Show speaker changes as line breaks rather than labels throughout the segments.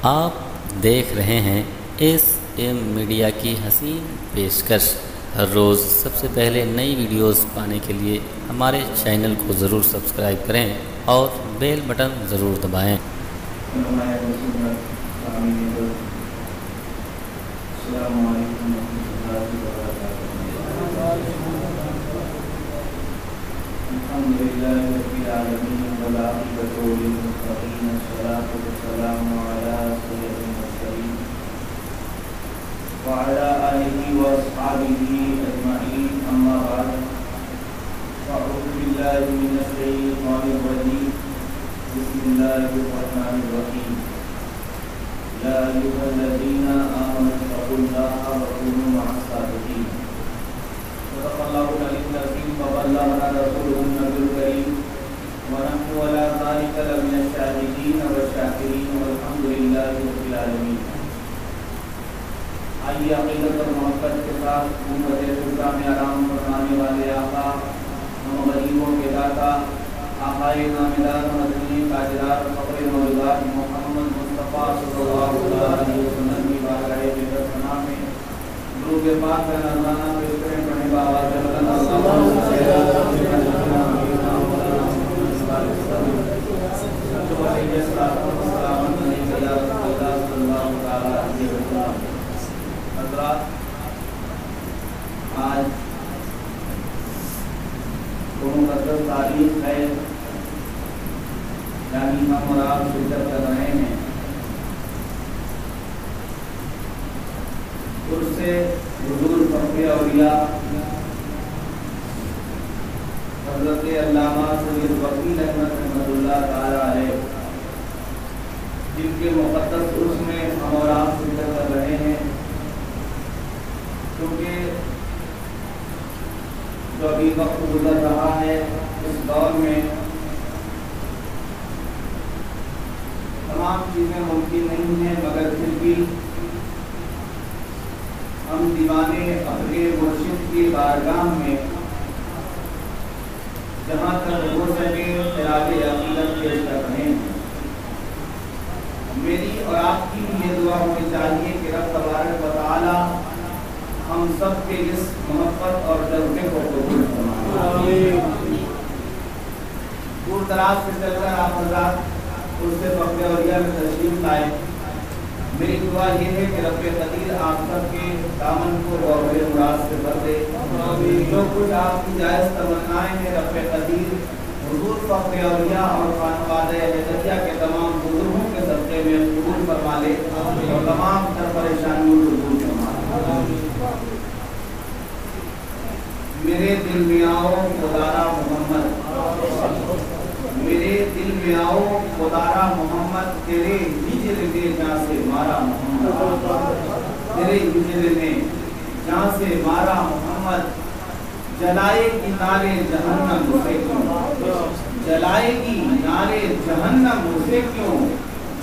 آپ دیکھ رہے ہیں ایس ایم میڈیا کی حسین پیشکش۔ ہر روز سب سے پہلے نئی ویڈیوز پانے کے لیے ہمارے چینل کو ضرور سبسکرائب کریں اور بیل بٹن ضرور دبائیں۔
وعلى آله وأصحابه أجمعين أما بعد فأعوذ بالله من الشيطان الرجيم بسم الله الرحمن الرحيم يا أيها الذين آمنوا اتقوا الله وكونوا مع الصادقين صدق الله العلي العظيم وبلغنا رسوله النبي الكريم ونحن على ذلك لمن الشاهدين والشاكرين والحمد لله رب العالمين۔ آئیے عقیدت اور محبت کے ساتھ امت خدا میں آرام فرمانے والے آقا، ہم غریبوں کے داتا، آقائے نامدار مدنی تاجدار فخر مولدار محمد مصطفیٰ صلی اللہ علیہ وسلم کی بارگاہ عزت ثنا میں درود پاک کا نذرانہ پیش کریں۔ پڑھیں بآواز بلند آج وہ مقدس تاریخ ہے، یعنی ہم اور آپ شرکت کر رہے ہیں عرس حضور فخر اولیاء حضرت علامہ سید وکیل احمد رحمۃ اللہ تعالی علیہ، جن کے مقدس عرس میں ہم اور آپ شرکت کر رہے ہیں، کیونکہ جو ابھی وقت گزر رہا ہے اس دور میں تمام چیزیں ممکن نہیں ہیں، مگر پھر بھی ہم دیوانے اپنے مرشد کی بارگاہ میں جہاں تک ہو سکے خراج عقیدت پیش کر رہے ہیں۔ میری اور آپ کی بھی یہ دعا ہونی چاہیے کہ رب تبارک و تعالی ہم سب کے اس محبت اور جذبے کو قبول فرمائے۔ دور دراز سے چل کر آپ حضرات عرس فخر اولیاء میں تشریف لائے، میری دعا یہ ہے کہ رب قدیر آپ سب کے دامن کو گوہر مراد سے بھر دے۔ جو کچھ آپ کی جائز تمنائیں ہیں رب قدیر حضور فخر اولیاء اور خانوادہ حیدریہ کے تمام بزرگوں کے صدقے میں قبول فرما لے اور تمام تر پریشانیوں کو دور فرما لے۔ میرے دل میں آؤ خدارا محمد، میرے دل میں آؤ خدارا محمد، تیرے ہجر نے جہاں سے مارا محمد، تیرے ہجر نے جہاں سے مارا محمد، جلائے گی نارے جہنم اسے کیوں، جلائے گی نارے جہنم اسے کیوں،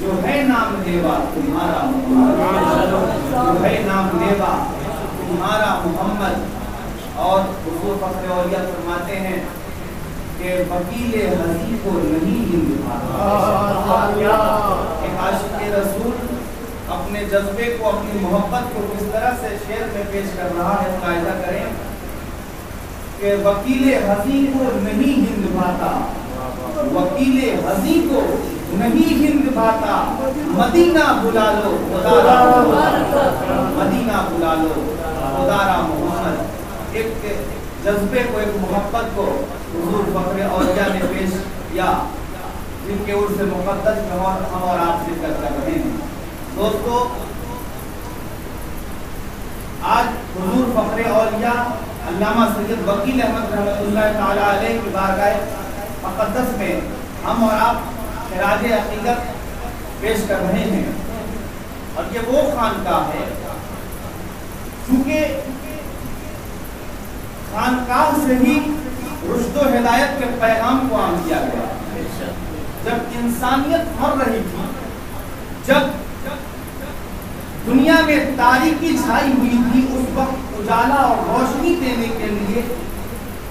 جو ہے نام لیوا تمہارا محمد، جو ہے نام لیوا تمہارا محمد۔ اور حضور فخر اولیاء فرماتے ہیں کہ وکیل حزی کو نہیں ہند بھاتا۔ ایک عاشق رسول اپنے جذبے کو، اپنی محبت کو کس طرح سے شعر میں پیش کر رہا ہے، ملاحظہ کریں کہ وکیل حزی کو نہیں ہند بھاتا، وکیل حزی کو نہیں ہند بھاتا، مدینہ بلا لو خدارا محمد، مدینہ بلا لو خدارا محمد۔ ایک جذبے کو، ایک محبت کو حضور فخر اولیاء نے پیش کیا، جن کے عرس مقدس میں ہم اور آپ شرکت کر رہے ہیں۔ دوستو، آج حضور فخر اولیاء علامہ سید وکیل احمد رحمۃ اللہ تعالی علیہ کی بارگاہ مقدس میں ہم اور آپ خراج عقیدت پیش کر رہے ہیں، اور یہ وہ خانقاہ ہے چونکہ خانقاہ سے ہی رشد و ہدایت کے پیغام کو عام کیا گیا۔ جب انسانیت مر رہی تھی، جب دنیا میں تاریکی چھائی ہوئی تھی، اس وقت اجالا اور روشنی دینے کے لیے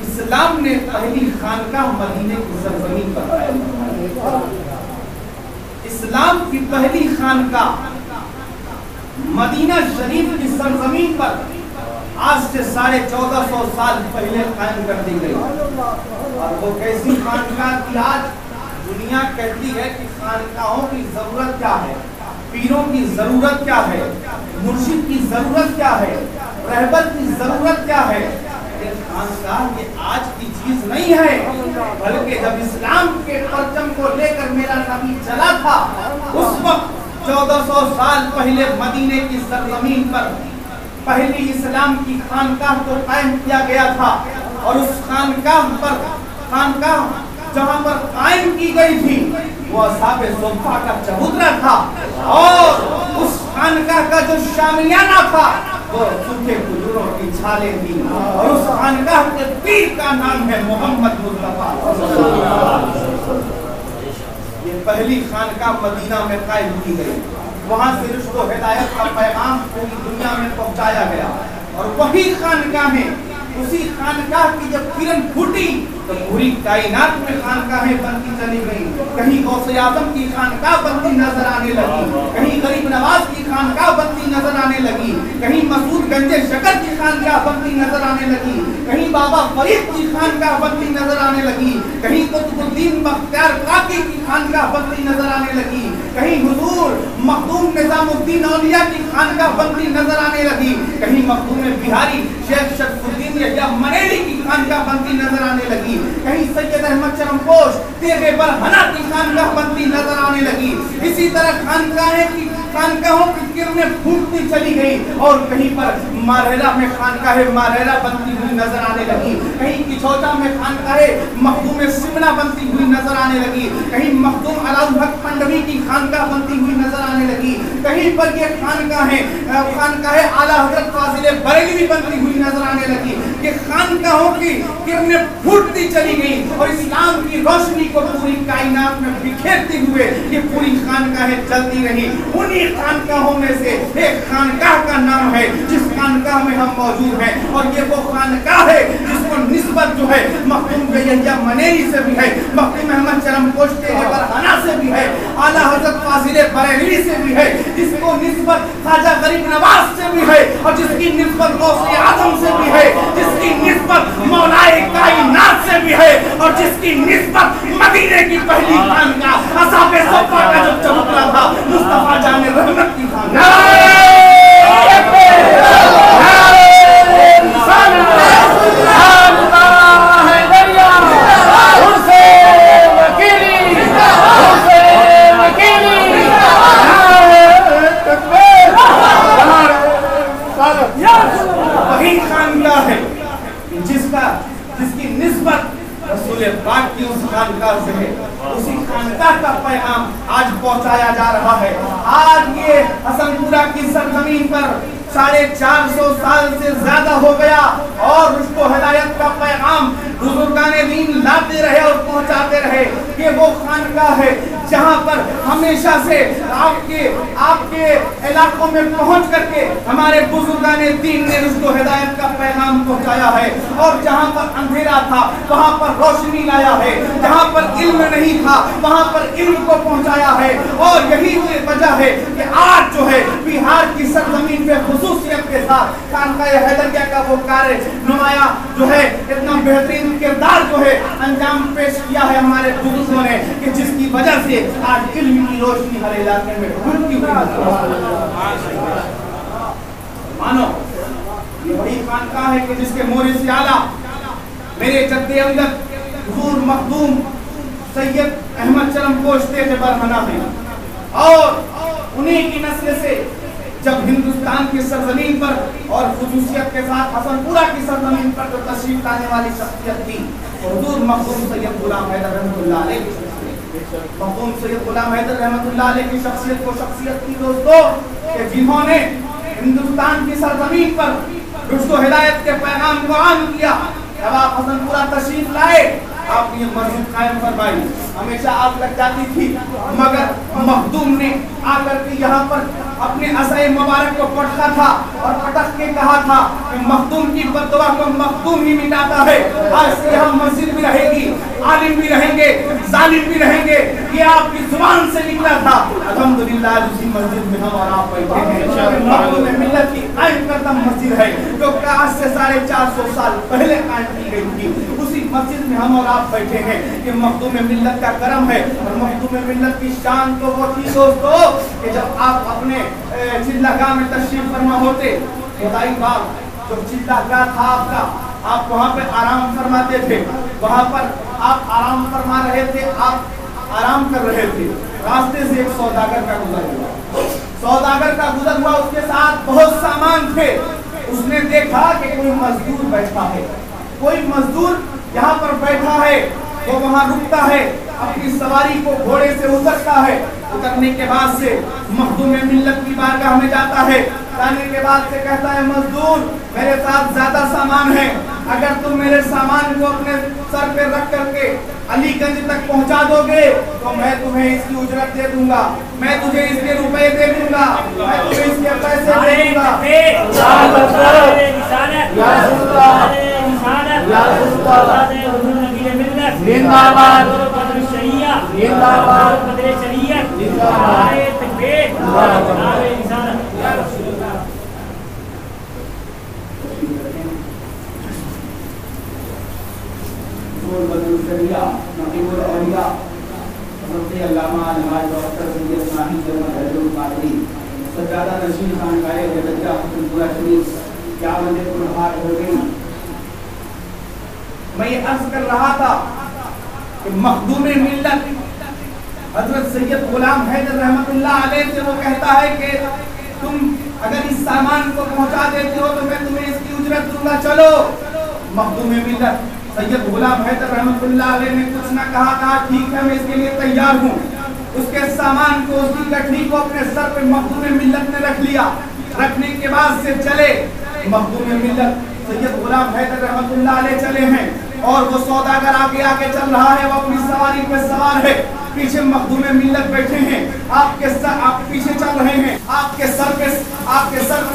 اسلام نے پہلی خانقاہ مدینے کی سرزمین پر قائم کی۔ اسلام کی پہلی خانقاہ مدینہ شریف کی سرزمین پر آج سے 1450 سال پہلے قائم کر دی گئی، اور وہ کیسی خانقاہ کی آج دنیا کہتی ہے کہ خانقاہوں کی ضرورت کیا ہے، پیروں کی ضرورت کیا ہے، مرشد کی ضرورت کیا ہے، رہبر کی ضرورت کیا ہے۔ خانقاہ یہ آج کی چیز نہیں ہے، بلکہ جب اسلام کے پرچم کو لے کر میرا نبی چلا تھا اس وقت 1400 سال پہلے مدینے کی سرزمین پر پہلی اسلام کی خانقاہ کو قائم کیا گیا تھا، اور اس خانقاہ جہاں پر قائم کی گئی تھی وہ اصحاب صفہ کا چبوترا تھا، اور اس خانقاہ کا جو شامیانہ تھا وہ سوکھے کھجوروں کی چھالیں تھی، اور اس خانقاہ کے پیر کا نام ہے محمد مصطفیٰ۔ یہ پہلی خانقاہ مدینہ میں قائم کی گئی، وہاں سے رشد و ہدایت کا پیغام پوری دنیا میں پہنچایا گیا، اور وہی خانقاہیں، اسی خانقاہ کی جب کرن پھوٹی تو پوری کائنات میں خانقاہیں بنتی چلی گئی، کہیں غوث اعظم کی خانقاہ بنتی نظر آنے لگی، کہیں غریب نواز کی خانقاہ بنتی نظر آنے لگی، کہیں مسعود گنج شکر کی خانقاہ بنتی نظر آنے لگی، کہیں بابا فرید کی خانقاہ بنتی نظر آنے لگی، کہیں قطب الدین بختیار کاکی کی خانقاہ بنتی نظر آنے لگی، کہیں حضور مخدوم نظام الدین اولیاء کی خانقاہ بنتی نظر آنے لگی، کہیں مخدوم بہاری شیخ شرف الدین یحییٰ منیلی کی خانقاہ بنتی نظر آنے لگی، کہیں سید احمد چرم پوش تیغ برہنہ کی خانقاہ بنتی نظر آنے لگی۔ اسی طرح خانقاہوں کی کرنیں پھوٹتی چلی گئی، اور کہیں پر مارہیرہ میں خانقاہ مارہیرہ بنتی ہوئی نظر آنے لگی، کہیں کچھوچا میں خانقاہ مخدوم سمنہ بنتی ہوئی نظر آنے لگی، کہیں مخدوم علاؤالحق پنڈوی کی خانقاہ بنتی ہوئی نظر آنے لگی، کہیں پر یہ خانقاہ اعلیٰ حضرت فاضل بریلوی بنتی ہوئی نظر آنے لگی۔ کہ خانقاہوں کی کرنیں پھوٹتی چلی گئی، اور اسلام کی روشنی کو پوری کائنات میں بکھیرتے ہوئے یہ پوری خانقاہیں چلتی رہی۔ انہی خانقاہوں میں سے ایک خانقاہ کا نام ہے جس خانقاہ میں ہم موجود ہیں، اور یہ وہ خانقاہ ہے جس کو نسبت جو ہے مخدوم یحییٰ منیلی سے بھی ہے، مخدوم احمد چرم پوش تیغ برہنہ سے بھی ہے، اعلیٰ حضرت فاضل بریلوی سے بھی ہے، جس کو نسبت خواجہ غریب نواز سے بھی ہے، اور جس کی نسبت غوث اعظم سے بھی ہے، جس کی نسبت مولا کائنات سے بھی ہے، اور جس کی نسبت مدینے کی پہلی خانقاہ اصحاب صفہ کا جو چبوترا تھا مصطفیٰ جان رحمت کی خانقاہ۔ وہی خانقاہ ہے جس کی نسبت رسول پاک کی اس خانقاہ سے ہے، اسی خانقاہ کا پیغام آج پہنچایا جا رہا ہے۔ آج یہ حسن پورہ کی سرزمین پر 450 سال سے زیادہ ہو گیا، اور رشد و ہدایت کا پیغام بزرگان دین لاتے رہے اور پہنچاتے رہے۔ یہ وہ خانقاہ ہے جہاں پر ہمیشہ سے آپ کے علاقوں میں پہنچ کر کے ہمارے بزرگان دین نے رشد و ہدایت کا پیغام پہنچایا ہے، اور جہاں پر اندھیرا تھا وہاں پر روشنی لایا ہے، جہاں پر علم نہیں تھا وہاں پر علم کو پہنچایا ہے۔ اور یہی وجہ ہے کہ آج جو ہے بہار کی سرزمین پہ خصوصیت کے ساتھ خانقاہ حیدریہ کا وہ کار نمایاں جو ہے اتنا بہترین کردار جو ہے انجام پیش کیا ہے ہمارے بزرگوں نے، کہ جس کی وجہ سے آج علم کی روشنی ہر علاقے میں پھوٹتی ہوئی مانو یہ وہی خانقاہ ہے کہ جس کے مورث اعلیٰ میرے جد امجد حضور مخدوم سید احمد چرم پوش تیغ برہنہ ہیں، اور انہی کی نسل سے جب ہندوستان کی سرزمین پر اور خصوصیت کے ساتھ حسن پورہ کی سرزمین پر جو تشریف لانے والی شخصیت تھی حضور مخدوم سید غلام حیدر رحمۃ اللہ علیہ کی شخصیت، مخدوم سید غلام حیدر رحمۃ اللہ علیہ کی شخصیت کو شخصیت کی دوستو کہ جنہوں نے ہندوستان کی سرزمین پر رشد و ہدایت کے پیغام کو عام کیا۔ جب آپ حسن پورہ تشریف لائے آپ نے یہ مسجد قائم فرمائی. ہمیشہ آگ لگ جاتی تھی مگر مخدوم نے آ کر کے یہاں پر اپنے عصا مبارک کو پٹکا تھا اور پٹک کے کہا تھا کہ مخدوم کی بددعا کو مخدوم ہی مٹاتا ہے. آج سے یہاں مسجد بھی رہے گی, عالم بھی رہیں گے, ظالم بھی رہیں گے. یہ آپ کی زبان سے نکلا تھا. الحمدللہ اسی مسجد میں ہم اور آپ بیٹھے ہیں. مخدوم ملت کی قائم کردہ مسجد ہے جو آج سے 450 سال پہلے قائم کی گئی تھی. اسی مسجد میں ہم اور آپ بیٹھے ہیں. یہ مخدوم ملت کا کرم ہے. اور مخدوم ملت کی شان تو وہ تھی دوستو کہ جب آپ اپنے چلہ گاہ میں تشریف فرما ہوتے, خدائی باغ جو چلہ گاہ تھا آپ کا, آپ وہاں پہ آرام فرماتے تھے. وہاں پر آپ آرام فرما رہے تھے, آپ آرام کر رہے تھے. راستے سے ایک سوداگر کا گزر ہوا. سوداگر کا گزر ہوا, اس کے ساتھ بہت سامان تھے. اس نے دیکھا کہ کوئی مزدور بیٹھا ہے, کوئی مزدور یہاں پر بیٹھا ہے. وہ وہاں رکتا ہے, اپنی سواری کو گھوڑے سے اترتا ہے. اترنے کے بعد سے مخدوم ملت کی بارگاہ میں جاتا ہے. جانے کے بعد سے کہتا ہے, مزدور میرے ساتھ زیادہ سامان ہے, اگر تم میرے سامان کو اپنے سر پہ رکھ کر کے علی گنج تک پہنچا دو گے تو میں تمہیں اس کی اجرت دے دوں گا, میں تجھے اس کے روپے دے دوں گا, میں تمہیں اس کے پیسے دے دوں سجادہ نشین خانقاہ جدیدہ حسنپورہ شریف کیا وجہ گنہار ہو گئی. میں یہ عرض کر رہا تھا کہ مخدوم ملت حضرت سید غلام حیدر رحمت اللہ علیہ سے وہ کہتا ہے کہ تم اگر اس سامان کو پہنچا دیتے ہو تو میں تمہیں اس کی اجرت دوں گا, چلو. مخدوم ملت سید غلام حیدر رحمت اللہ علیہ نے کچھ نہ کہا, ٹھیک ہے میں اس کے لیے تیار ہوں. اس کے سامان کو, اس کی گٹھری کو اپنے سر پہ مخدوم ملت نے رکھ لیا. رکھنے کے بعد سے چلے. مخدوم ملت سید غلام حیدر رحمت اللہ علیہ چلے ہیں اور وہ سوداگر آگے آگے چل رہا ہے, وہ اپنی سواری پہ سوار ہے. پیچھے مخدوم ملت بیٹھے ہیں, آپ کے سر, آپ پیچھے چل رہے ہیں, آپ کے سر پہ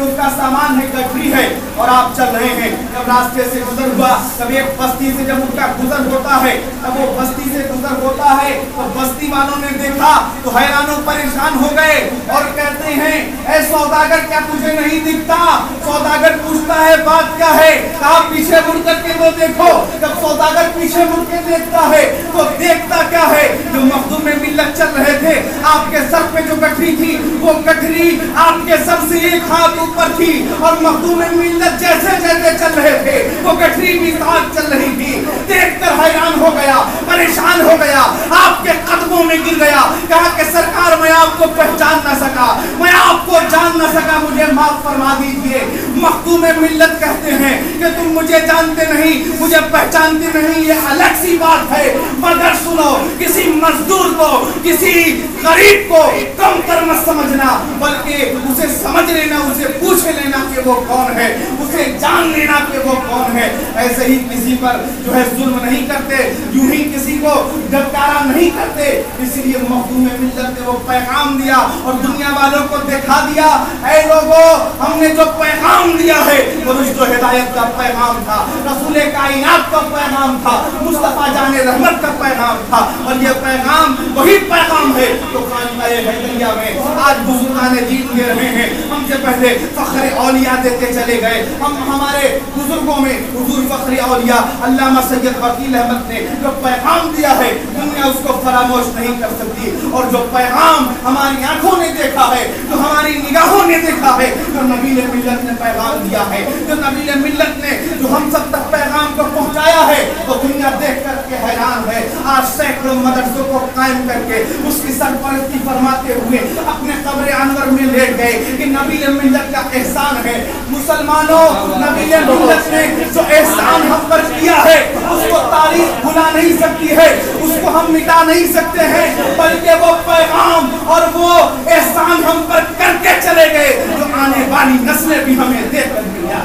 اس کا سامان ہے, گٹھری ہے, اور آپ چل رہے ہیں. جب راستے سے گزر ہوا, تب ایک بستی سے جب ان کا گزر ہوتا ہے, تب وہ بستی سے گزر ہوتا ہے تو بستی والوں نے دیکھا تو حیران و پریشان ہو گئے اور کہتے ہیں, اے سوداگر کیا تجھے نہیں دکھتا؟ سوداگر پوچھتا ہے بات کیا ہے؟ کہا پیچھے مڑ کر کے تو دیکھو. جب سوداگر پیچھے مڑ کے دیکھتا ہے تو دیکھتا کیا ہے, جو مخدوم ملت چل رہے تھے, آپ کے سر پہ جو گٹھری تھی وہ گٹھری آپ کے سر سے ایک ہاتھ اوپر تھی, اور مخدوم ملت جیسے جیسے چل رہے تھے وہ گٹھری بھی ساتھ چل رہی تھی. دیکھ کر حیران ہو گیا, پریشان ہو گیا, آپ کے قدموں میں گر گیا. کہا کہ سرکار میں آپ کو پہچان نہ سکا, میں آپ کو جان نہ سکا, مجھے معاف فرما دیجئے. مخدوم ملت کہتے ہیں کہ تم مجھے جانتے نہیں, مجھے پہچانتے نہیں, یہ الگ سی بات ہے, مگر سنو, کسی مزدور کو, کسی غریب کو کم تر مت سمجھنا, بلکہ اسے سمجھ لینا, اسے پوچھ لینا کہ وہ کون ہے, اسے جان لینا کہ وہ کون ہے. ایسے ہی کسی پر جو ہے ظلم نہیں کرتے, یوں ہی کسی کو دھتکارا نہیں کرتے. اس لیے مخدوم ملت نے وہ پیغام دیا اور دنیا والوں کو دکھا دیا, اے لوگوں ہم نے جو پیغام دیا ہے وہ رشد و ہدایت کا پیغام تھا, رسول کائنات کا پیغام تھا, مصطفیٰ جان رحمت کا پیغام تھا, اور یہ پیغام وہی پیغام ہے تو خانقاہ حیدریہ میں آج بزرگان دین دے رہے ہیں. ہم سے پہلے فخر اولیاء دیتے چلے گئے. ہم ہمارے بزرگوں میں حضور فخر اولیاء علامہ سید وکیل احمد نے جو پیغام دیا ہے دنیا اس کو فراموش نہیں کر سکتی, اور جو پیغام ہماری آنکھوں نے دیکھا ہے, جو ہماری نگاہوں نے دیکھا ہے, جو نبی ملت نے پیغام دیا ہے, جو نبی ملت نے جو ہم سب تک پیغام کو پہنچایا ہے, تو دنیا دیکھ کر کے حیران ہے. آج سینکڑوں مدرسوں کو قائم کر کے اس کی سرپرستی فرماتے ہوئے اپنے قبر انور میں لیٹ گئے کہ نبی ملت کا احسان ہے. مسلمانوں, نبی ملت نے جو احسان ہم پر کیا ہے اس کو تاریخ بھلا نہیں سکتی ہے, اس کو ہم مٹا نہیں سکتے ہیں, بلکہ وہ پیغام اور وہ احسان ہم پر کر کے چلے گئے جو آنے والی نسلیں بھی ہمیں دے کر ملیا.